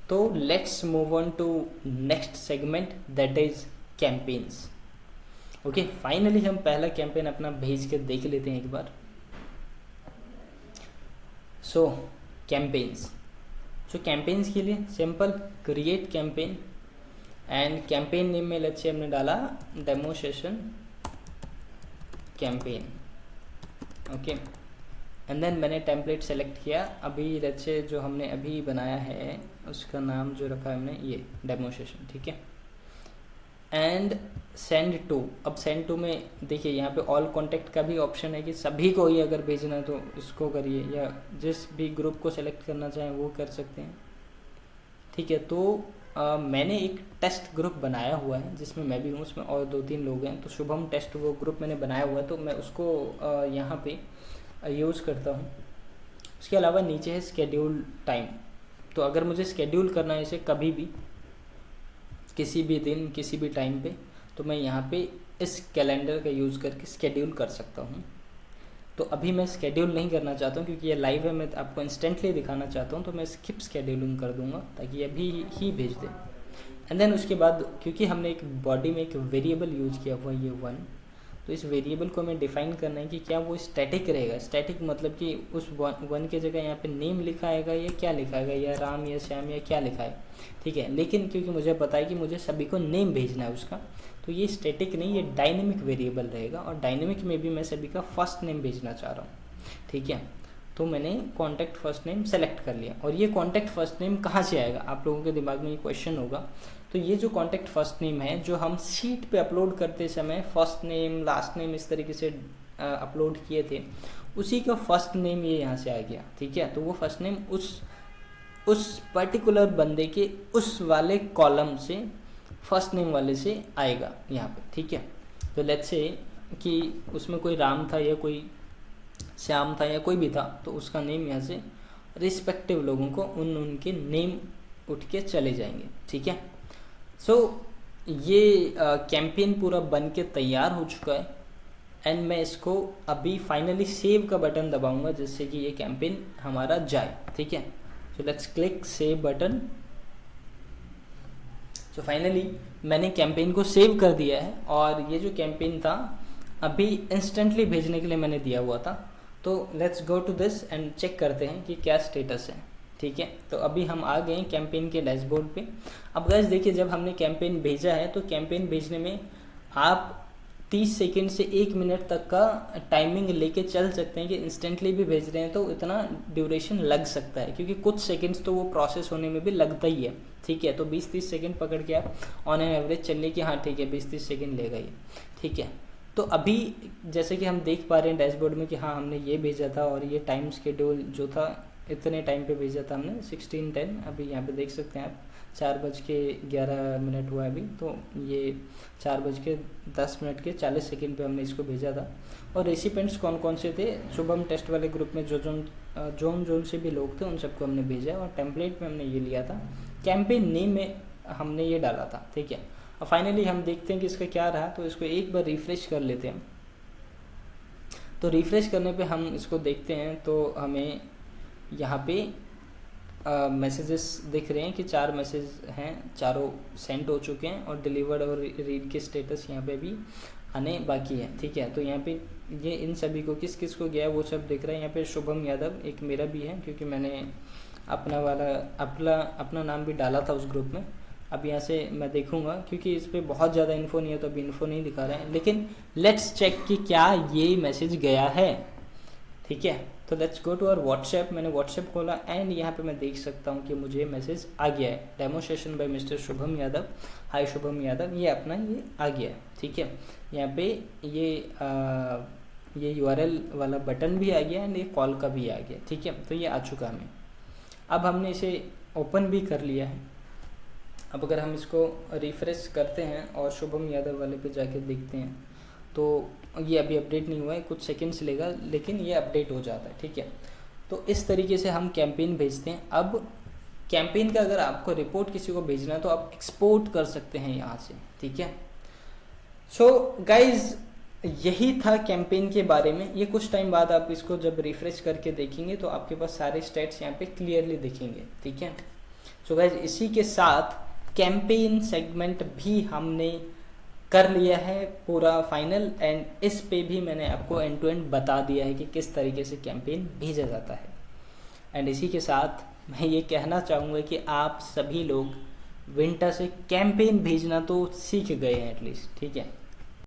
तो let's move on to next segment that is campaigns. Okay, finally हम पहला campaign अपना भेज के देख लेते हैं एक बार। सो कैंपेन्स, सो कैंपेन्स के लिए simple create campaign and campaign name में लेट्स से हमने डाला demo session campaign. Okay, and then मैंने टेम्पलेट सेलेक्ट किया। अभी लेट्स से जो हमने अभी बनाया है उसका नाम जो रखा है हमने ये डेमो सेशन, ठीक है। एंड सेंड टू, अब सेंड टू में देखिए यहाँ पे ऑल कॉन्टैक्ट का भी ऑप्शन है कि सभी को ही अगर भेजना है तो इसको करिए, या जिस भी ग्रुप को सेलेक्ट करना चाहें वो कर सकते हैं, ठीक है। तो मैंने एक टेस्ट ग्रुप बनाया हुआ है जिसमें मैं भी हूँ, उसमें और 2-3 लोग हैं। तो शुभम टेस्ट वो ग्रुप मैंने बनाया हुआ है, तो मैं उसको यहाँ पे यूज़ करता हूँ। उसके अलावा नीचे है स्केड्यूल टाइम, तो अगर मुझे स्केड्यूल करना है इसे कभी भी, किसी भी दिन किसी भी टाइम पे, तो मैं यहाँ पे इस कैलेंडर का यूज़ करके स्केड्यूल कर सकता हूँ। तो अभी मैं स्केड्यूल नहीं करना चाहता हूँ क्योंकि ये लाइव है, मैं आपको इंस्टेंटली दिखाना चाहता हूँ, तो मैं स्किप स्केड्यूलिंग कर दूँगा ताकि ये अभी ही भेज दे। एंड देन उसके बाद क्योंकि हमने एक बॉडी में एक वेरिएबल यूज किया हुआ ये 1, तो इस वेरिएबल को हमें डिफाइन करना है कि क्या वो स्टैटिक रहेगा। स्टैटिक मतलब कि उस 1 के जगह यहाँ पे नेम लिखा आएगा या क्या लिखा आएगा, या राम या श्याम या क्या लिखा है, ठीक है। लेकिन क्योंकि मुझे पता है कि मुझे सभी को नेम भेजना है उसका, तो ये स्टैटिक नहीं, ये डायनेमिक वेरिएबल रहेगा। और डायनेमिक में भी मैं सभी का फर्स्ट नेम भेजना चाह रहा हूँ, ठीक है। तो मैंने कॉन्टैक्ट फर्स्ट नेम सेलेक्ट कर लिया। और ये कॉन्टैक्ट फर्स्ट नेम कहाँ से आएगा, आप लोगों के दिमाग में ये क्वेश्चन होगा। तो ये जो कॉन्टैक्ट फर्स्ट नेम है जो हम शीट पे अपलोड करते समय फर्स्ट नेम लास्ट नेम इस तरीके से अपलोड किए थे, उसी का फर्स्ट नेम ये यहाँ से आ गया, ठीक है। तो वो फर्स्ट नेम उस पर्टिकुलर बंदे के उस वाले कॉलम से फर्स्ट नेम वाले से आएगा यहाँ पे, ठीक है। तो लेट्स से कि उसमें कोई राम था या कोई श्याम था या कोई भी था, तो उसका नेम यहाँ से रिस्पेक्टिव लोगों को उनके नेम उठ के चले जाएंगे, ठीक है। सो ये कैंपेन पूरा बन के तैयार हो चुका है एंड मैं इसको अभी फाइनली सेव का बटन दबाऊंगा जिससे कि ये कैंपेन हमारा जाए, ठीक है। So let's click save button. So finally मैंने कैंपेन को सेव कर दिया है और ये जो कैंपेन था अभी इंस्टेंटली भेजने के लिए मैंने दिया हुआ था। तो let's go to this and check करते हैं कि क्या स्टेटस है, ठीक है। तो अभी हम आ गए कैंपेन के डैशबोर्ड पे। अब गाइस देखिए, जब हमने कैंपेन भेजा है तो कैंपेन भेजने में आप 30 सेकंड से 1 मिनट तक का टाइमिंग लेके चल सकते हैं कि इंस्टेंटली भी भेज रहे हैं तो इतना ड्यूरेशन लग सकता है, क्योंकि कुछ सेकंड्स तो वो प्रोसेस होने में भी लगता ही है, ठीक है। तो 20-30 सेकंड पकड़ के आप ऑन एन एवरेज चलिए कि हाँ ठीक है 20-30 सेकंड लेगा ये, ठीक है। तो अभी जैसे कि हम देख पा रहे हैं डैशबोर्ड में कि हाँ हमने ये भेजा था और ये टाइम शेड्यूल जो था इतने टाइम पे भेजा था हमने 16:10। अभी यहाँ पे देख सकते हैं आप 4:11 हुआ है अभी। तो ये 4:10 के 40 सेकंड पे हमने इसको भेजा था। और रेसिपेंट्स कौन कौन से थे, शुभम टेस्ट वाले ग्रुप में जो जोन से भी लोग थे उन सबको हमने भेजा और टेम्पलेट में हमने ये लिया था, कैंपेन नेम में हमने ये डाला था, ठीक है। और फाइनली हम देखते हैं कि इसका क्या रहा। तो इसको एक बार रिफ्रेश कर लेते हैं। तो रिफ्रेश करने पे हम इसको देखते हैं तो हमें यहाँ पे मैसेजेस दिख रहे हैं कि 4 मैसेज हैं, चारों सेंड हो चुके हैं और डिलीवर्ड और रीड के स्टेटस यहाँ पे भी आने बाकी है, ठीक है। तो यहाँ पे ये इन सभी को किस किस को गया है वो सब दिख रहा है। यहाँ पे शुभम यादव एक मेरा भी है क्योंकि मैंने अपना नाम भी डाला था उस ग्रुप में। अब यहाँ से मैं देखूंगा क्योंकि इस पर बहुत ज़्यादा इन्फो नहीं है तो अभी इन्फो नहीं दिखा रहे हैं, लेकिन लेट्स चेक कि क्या ये मैसेज गया है, ठीक है। तो let's go to our WhatsApp. मैंने व्हाट्सएप खोला एंड यहाँ पे मैं देख सकता हूँ कि मुझे मैसेज आ गया है, demo session by mister Shubham Yadav, hi Shubham Yadav, ये अपना ये आ गया है, ठीक है। यहाँ पे ये URL वाला बटन भी आ गया एंड ये कॉल का भी आ गया, ठीक है। तो ये आ चुका हमें। अब हमने इसे ओपन भी कर लिया है। अब अगर हम इसको रिफ्रेश करते हैं और शुभम यादव वाले पे जाके देखते हैं तो ये अभी अपडेट नहीं हुआ है, कुछ सेकंड्स लेगा लेकिन ये अपडेट हो जाता है, ठीक है। तो इस तरीके से हम कैंपेन भेजते हैं। अब कैंपेन का अगर आपको रिपोर्ट किसी को भेजना है तो आप एक्सपोर्ट कर सकते हैं यहाँ से, ठीक है। सो गाइज यही था कैंपेन के बारे में। ये कुछ टाइम बाद आप इसको जब रिफ्रेश करके देखेंगे तो आपके पास सारे स्टेट्स यहाँ पे क्लियरली दिखेंगे, ठीक है। सो गाइज इसी के साथ कैंपेन सेगमेंट भी हमने कर लिया है पूरा फाइनल, एंड इस पे भी मैंने आपको एंड टू एंड बता दिया है कि किस तरीके से कैंपेन भेजा जाता है। एंड इसी के साथ मैं ये कहना चाहूँगा कि आप सभी लोग विंटर से कैंपेन भेजना तो सीख गए हैं एटलीस्ट, ठीक है।